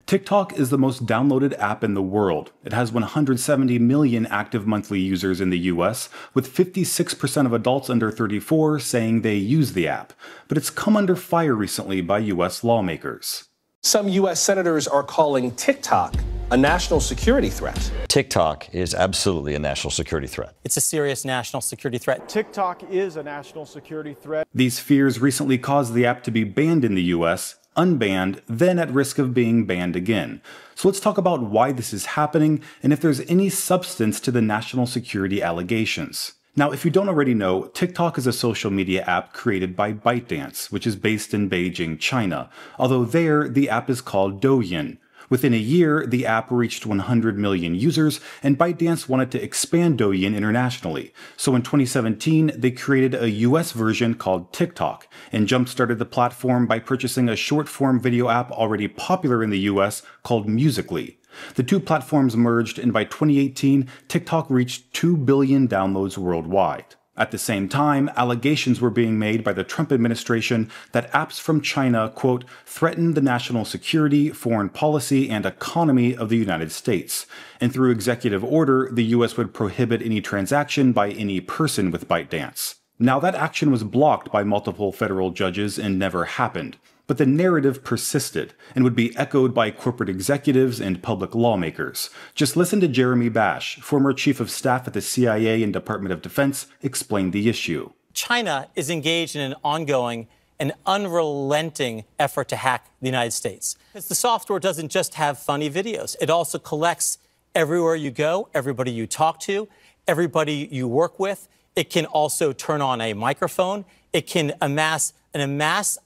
TikTok is the most downloaded app in the world. It has 170 million active monthly users in the US, with 56% of adults under 34 saying they use the app. But it's come under fire recently by US lawmakers. Some U.S. senators are calling TikTok a national security threat. TikTok is absolutely a national security threat. It's a serious national security threat. TikTok is a national security threat. These fears recently caused the app to be banned in the US, unbanned, then at risk of being banned again. So let's talk about why this is happening and if there's any substance to the national security allegations. Now, if you don't already know, TikTok is a social media app created by ByteDance, which is based in Beijing, China, although there, the app is called Douyin. Within a year, the app reached 100 million users, and ByteDance wanted to expand Douyin internationally. So in 2017, they created a US version called TikTok, and jump-started the platform by purchasing a short-form video app already popular in the US called Musical.ly. The two platforms merged, and by 2018, TikTok reached 2 billion downloads worldwide. At the same time, allegations were being made by the Trump administration that apps from China, quote, threaten the national security, foreign policy, and economy of the United States. And through executive order, the US would prohibit any transaction by any person with ByteDance. Now, that action was blocked by multiple federal judges and never happened. But the narrative persisted and would be echoed by corporate executives and public lawmakers. Just listen to Jeremy Bash, former chief of staff at the CIA and Department of Defense, explain the issue. China is engaged in an ongoing and unrelenting effort to hack the United States. Because the software doesn't just have funny videos. It also collects everywhere you go, everybody you talk to, everybody you work with. It can also turn on a microphone. It can amass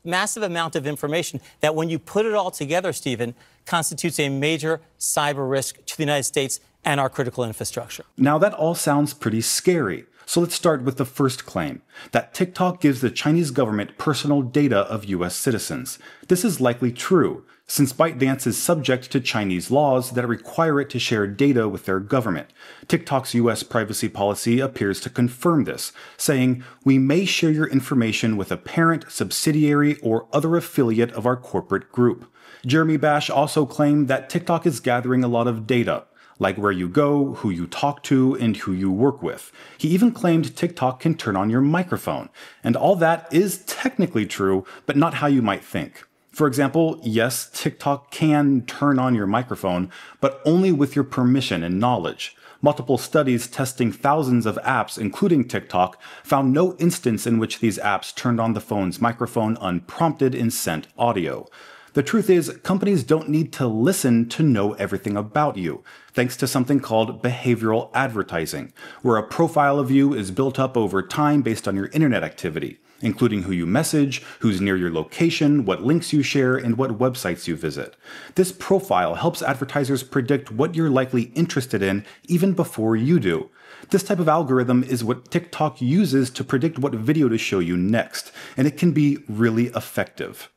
massive amount of information that, when you put it all together, Stephen, constitutes a major cyber risk to the United States and our critical infrastructure. Now, that all sounds pretty scary. So let's start with the first claim, that TikTok gives the Chinese government personal data of US citizens. This is likely true, since ByteDance is subject to Chinese laws that require it to share data with their government. TikTok's US privacy policy appears to confirm this, saying, "We may share your information with a parent, subsidiary, or other affiliate of our corporate group." Jeremy Bash also claimed that TikTok is gathering a lot of data, like where you go, who you talk to, and who you work with. He even claimed TikTok can turn on your microphone. And all that is technically true, but not how you might think. For example, yes, TikTok can turn on your microphone, but only with your permission and knowledge. Multiple studies testing thousands of apps, including TikTok, found no instance in which these apps turned on the phone's microphone unprompted and sent audio. The truth is, companies don't need to listen to know everything about you, thanks to something called behavioral advertising, where a profile of you is built up over time based on your internet activity, including who you message, who's near your location, what links you share, and what websites you visit. This profile helps advertisers predict what you're likely interested in even before you do. This type of algorithm is what TikTok uses to predict what video to show you next, and it can be really effective.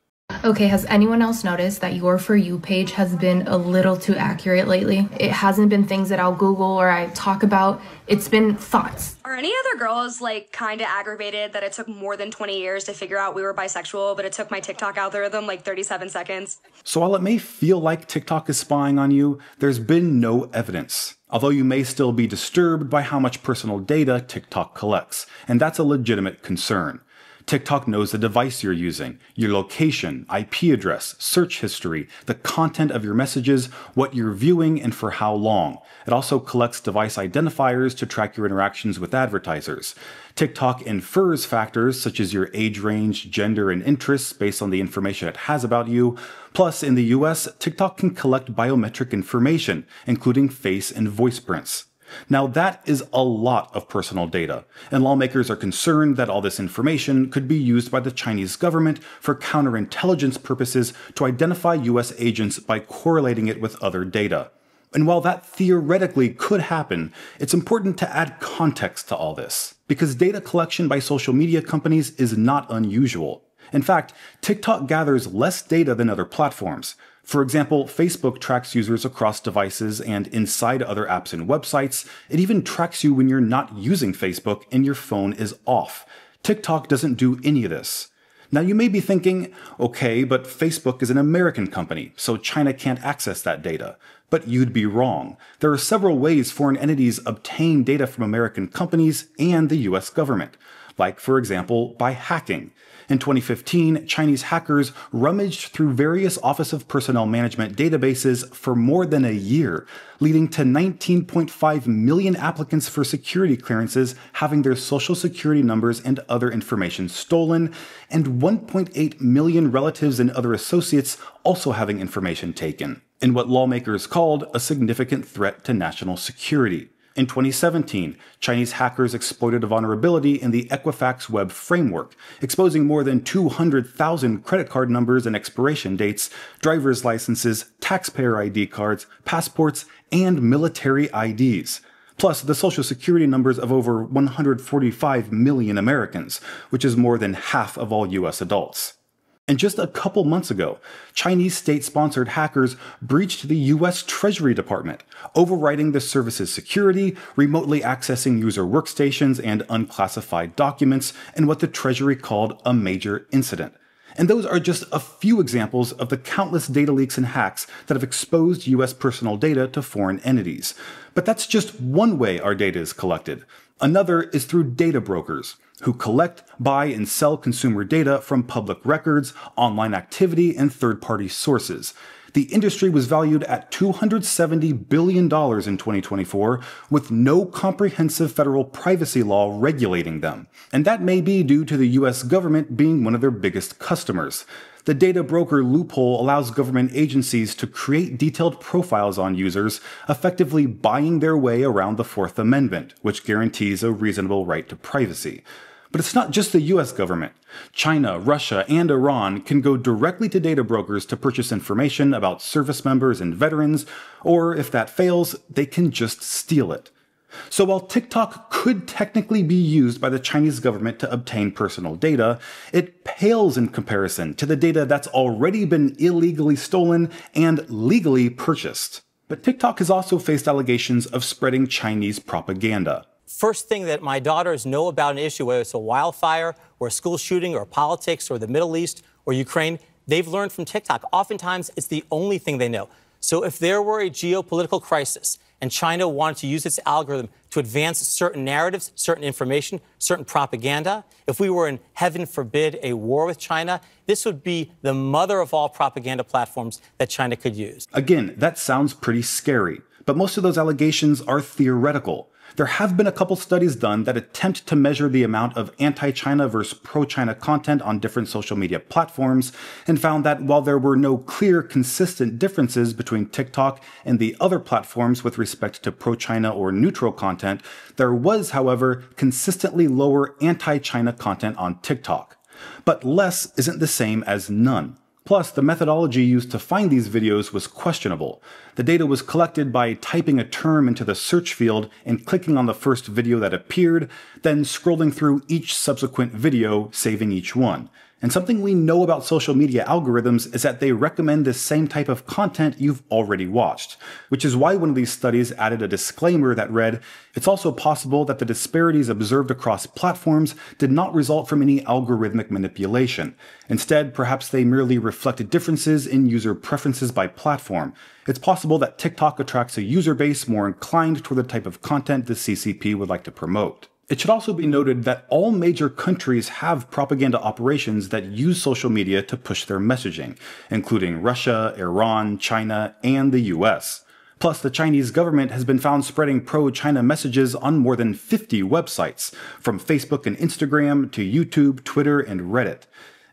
Okay, has anyone else noticed that your For You page has been a little too accurate lately? It hasn't been things that I'll Google or I talk about. It's been thoughts. Are any other girls kind of aggravated that it took more than 20 years to figure out we were bisexual, but it took my TikTok algorithm 37 seconds? So while it may feel like TikTok is spying on you, there's been no evidence. Although you may still be disturbed by how much personal data TikTok collects, and that's a legitimate concern. TikTok knows the device you're using, your location, IP address, search history, the content of your messages, what you're viewing, and for how long. It also collects device identifiers to track your interactions with advertisers. TikTok infers factors such as your age range, gender, and interests based on the information it has about you. Plus, in the US, TikTok can collect biometric information, including face and voice prints. Now, that is a lot of personal data, and lawmakers are concerned that all this information could be used by the Chinese government for counterintelligence purposes to identify US agents by correlating it with other data. And while that theoretically could happen, it's important to add context to all this, because data collection by social media companies is not unusual. In fact, TikTok gathers less data than other platforms. For example, Facebook tracks users across devices and inside other apps and websites. It even tracks you when you're not using Facebook and your phone is off. TikTok doesn't do any of this. Now you may be thinking, okay, but Facebook is an American company, so China can't access that data. But you'd be wrong. There are several ways foreign entities obtain data from American companies and the US government, like, for example, by hacking. In 2015, Chinese hackers rummaged through various Office of Personnel Management databases for more than a year, leading to 19.5 million applicants for security clearances having their social security numbers and other information stolen, and 1.8 million relatives and other associates also having information taken, in what lawmakers called a significant threat to national security. In 2017, Chinese hackers exploited a vulnerability in the Equifax web framework, exposing more than 200,000 credit card numbers and expiration dates, driver's licenses, taxpayer ID cards, passports, and military IDs, plus the social security numbers of over 145 million Americans, which is more than half of all US adults. And just a couple months ago, Chinese state-sponsored hackers breached the US Treasury Department, overriding the service's security, remotely accessing user workstations and unclassified documents in what the Treasury called a major incident. And those are just a few examples of the countless data leaks and hacks that have exposed US personal data to foreign entities. But that's just one way our data is collected. Another is through data brokers, who collect, buy, and sell consumer data from public records, online activity, and third-party sources. The industry was valued at $270 billion in 2024, with no comprehensive federal privacy law regulating them. And that may be due to the US government being one of their biggest customers. The data broker loophole allows government agencies to create detailed profiles on users, effectively buying their way around the Fourth Amendment, which guarantees a reasonable right to privacy. But it's not just the US government. China, Russia, and Iran can go directly to data brokers to purchase information about service members and veterans, or if that fails, they can just steal it. So while TikTok could technically be used by the Chinese government to obtain personal data, it pales in comparison to the data that's already been illegally stolen and legally purchased. But TikTok has also faced allegations of spreading Chinese propaganda. First thing that my daughters know about an issue, whether it's a wildfire or a school shooting or politics or the Middle East or Ukraine, they've learned from TikTok. Oftentimes, it's the only thing they know. So if there were a geopolitical crisis and China wanted to use its algorithm to advance certain narratives, certain information, certain propaganda, if we were in, heaven forbid, a war with China, this would be the mother of all propaganda platforms that China could use. Again, that sounds pretty scary, but most of those allegations are theoretical. There have been a couple studies done that attempt to measure the amount of anti-China versus pro-China content on different social media platforms, and found that while there were no clear, consistent differences between TikTok and the other platforms with respect to pro-China or neutral content, there was, however, consistently lower anti-China content on TikTok. But less isn't the same as none. Plus, the methodology used to find these videos was questionable. The data was collected by typing a term into the search field and clicking on the first video that appeared, then scrolling through each subsequent video, saving each one. And something we know about social media algorithms is that they recommend the same type of content you've already watched, which is why one of these studies added a disclaimer that read, "It's also possible that the disparities observed across platforms did not result from any algorithmic manipulation. Instead, perhaps they merely reflected differences in user preferences by platform. It's possible that TikTok attracts a user base more inclined toward the type of content the CCP would like to promote." It should also be noted that all major countries have propaganda operations that use social media to push their messaging, including Russia, Iran, China, and the US. Plus, the Chinese government has been found spreading pro-China messages on more than 50 websites, from Facebook and Instagram to YouTube, Twitter, and Reddit.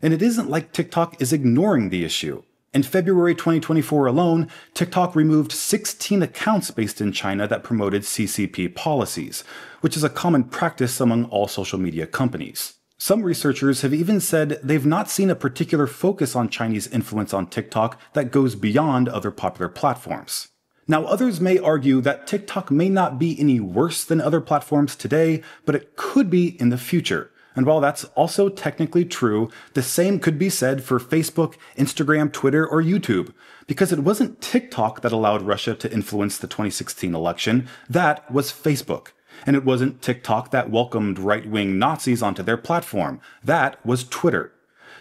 And it isn't like TikTok is ignoring the issue. In February 2024 alone, TikTok removed 16 accounts based in China that promoted CCP policies, which is a common practice among all social media companies. Some researchers have even said they've not seen a particular focus on Chinese influence on TikTok that goes beyond other popular platforms. Now, others may argue that TikTok may not be any worse than other platforms today, but it could be in the future. And while that's also technically true, the same could be said for Facebook, Instagram, Twitter, or YouTube, because it wasn't TikTok that allowed Russia to influence the 2016 election, that was Facebook. And it wasn't TikTok that welcomed right-wing Nazis onto their platform, that was Twitter.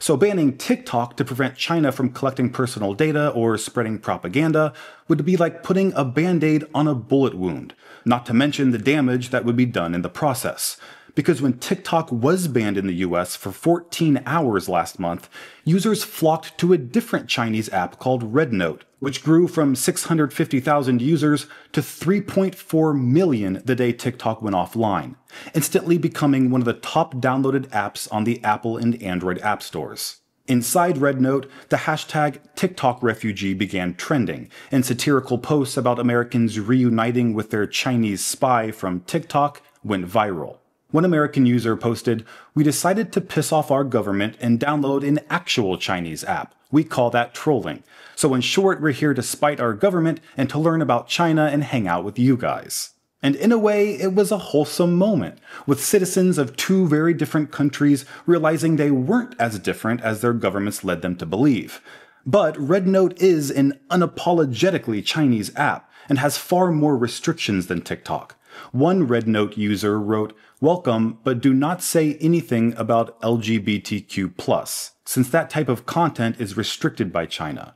So banning TikTok to prevent China from collecting personal data or spreading propaganda would be like putting a band-aid on a bullet wound, not to mention the damage that would be done in the process. Because when TikTok was banned in the US for 14 hours last month, users flocked to a different Chinese app called RedNote, which grew from 650,000 users to 3.4 million the day TikTok went offline, instantly becoming one of the top downloaded apps on the Apple and Android app stores. Inside RedNote, the hashtag TikTokRefugee began trending, and satirical posts about Americans reuniting with their Chinese spy from TikTok went viral. One American user posted, "We decided to piss off our government and download an actual Chinese app. We call that trolling. So in short, we're here to spite our government and to learn about China and hang out with you guys." And in a way, it was a wholesome moment, with citizens of two very different countries realizing they weren't as different as their governments led them to believe. But RedNote is an unapologetically Chinese app and has far more restrictions than TikTok. One RedNote user wrote, "Welcome, but do not say anything about LGBTQ+, since that type of content is restricted by China."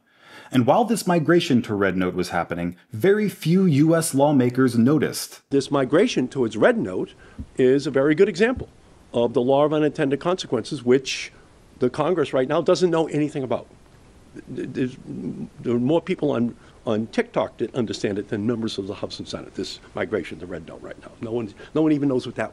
And while this migration to RedNote was happening, very few US lawmakers noticed. This migration towards RedNote is a very good example of the law of unintended consequences, which the Congress right now doesn't know anything about. There are more people on TikTok that understand it than members of the House and Senate, this migration to RedNote right now. No one even knows what that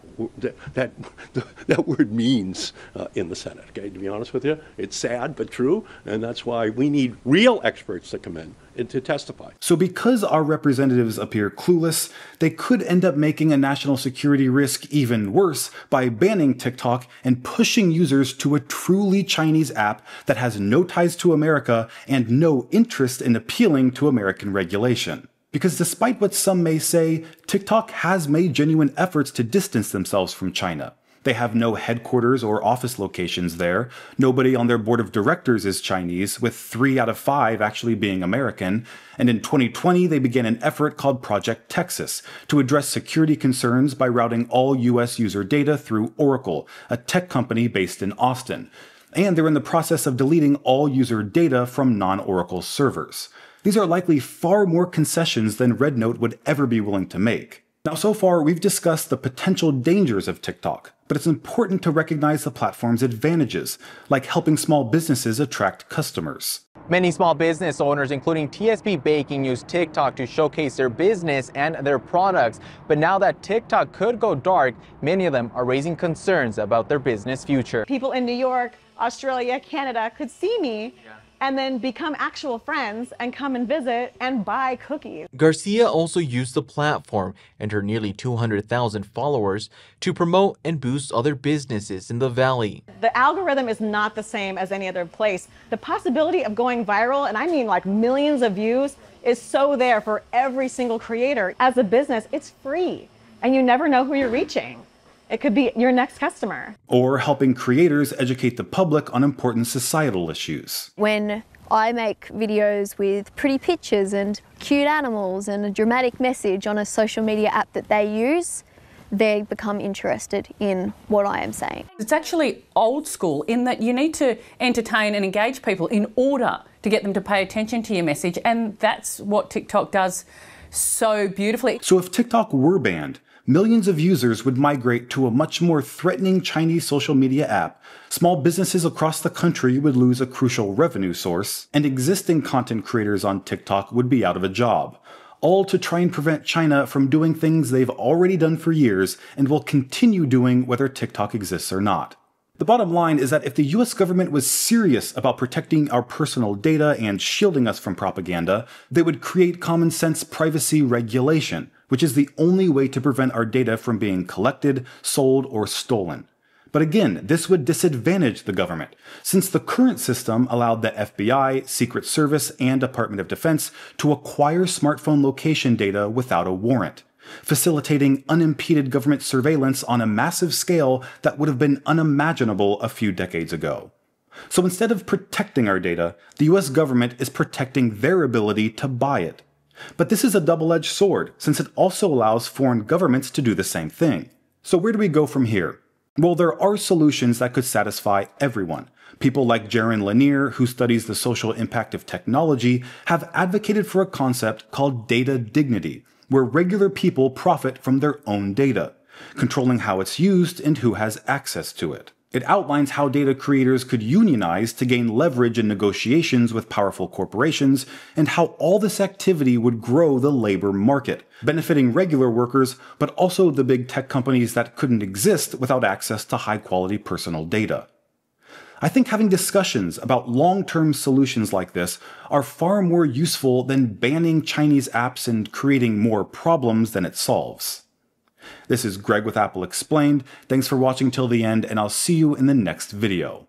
word means in the Senate, okay? To be honest with you, it's sad but true, and that's why we need real experts to come in and to testify. So because our representatives appear clueless, they could end up making a national security risk even worse by banning TikTok and pushing users to a truly Chinese app that has no ties to America and no interest in appealing to American regulation. Because despite what some may say, TikTok has made genuine efforts to distance themselves from China. They have no headquarters or office locations there. Nobody on their board of directors is Chinese, with 3 out of 5 actually being American. And in 2020, they began an effort called Project Texas to address security concerns by routing all US user data through Oracle, a tech company based in Austin. And they're in the process of deleting all user data from non-Oracle servers. These are likely far more concessions than RedNote would ever be willing to make. Now, so far, we've discussed the potential dangers of TikTok, but it's important to recognize the platform's advantages, like helping small businesses attract customers. Many small business owners, including TSB Baking, use TikTok to showcase their business and their products. But now that TikTok could go dark, many of them are raising concerns about their business future. People in New York, Australia, Canada could see me and then become actual friends and come and visit and buy cookies. Garcia also used the platform and her nearly 200,000 followers to promote and boost other businesses in the Valley. The algorithm is not the same as any other place. The possibility of going viral, and I mean like millions of views, is so there for every single creator. As a business, it's free, and you never know who you're reaching. It could be your next customer. Or helping creators educate the public on important societal issues. When I make videos with pretty pictures and cute animals and a dramatic message on a social media app that they use, they become interested in what I am saying. It's actually old school in that you need to entertain and engage people in order to get them to pay attention to your message, and that's what TikTok does so beautifully. So if TikTok were banned, millions of users would migrate to a much more threatening Chinese social media app, small businesses across the country would lose a crucial revenue source, and existing content creators on TikTok would be out of a job, all to try and prevent China from doing things they've already done for years and will continue doing whether TikTok exists or not. The bottom line is that if the US government was serious about protecting our personal data and shielding us from propaganda, they would create common sense privacy regulation, which is the only way to prevent our data from being collected, sold, or stolen. But again, this would disadvantage the government, since the current system allowed the FBI, Secret Service, and Department of Defense to acquire smartphone location data without a warrant, facilitating unimpeded government surveillance on a massive scale that would have been unimaginable a few decades ago. So instead of protecting our data, the US government is protecting their ability to buy it. But this is a double-edged sword, since it also allows foreign governments to do the same thing. So where do we go from here? Well, there are solutions that could satisfy everyone. People like Jaron Lanier, who studies the social impact of technology, have advocated for a concept called data dignity, where regular people profit from their own data, controlling how it's used and who has access to it. It outlines how data creators could unionize to gain leverage in negotiations with powerful corporations, and how all this activity would grow the labor market, benefiting regular workers, but also the big tech companies that couldn't exist without access to high-quality personal data. I think having discussions about long-term solutions like this are far more useful than banning Chinese apps and creating more problems than it solves. This is Greg with Apple Explained. Thanks for watching till the end, and I'll see you in the next video.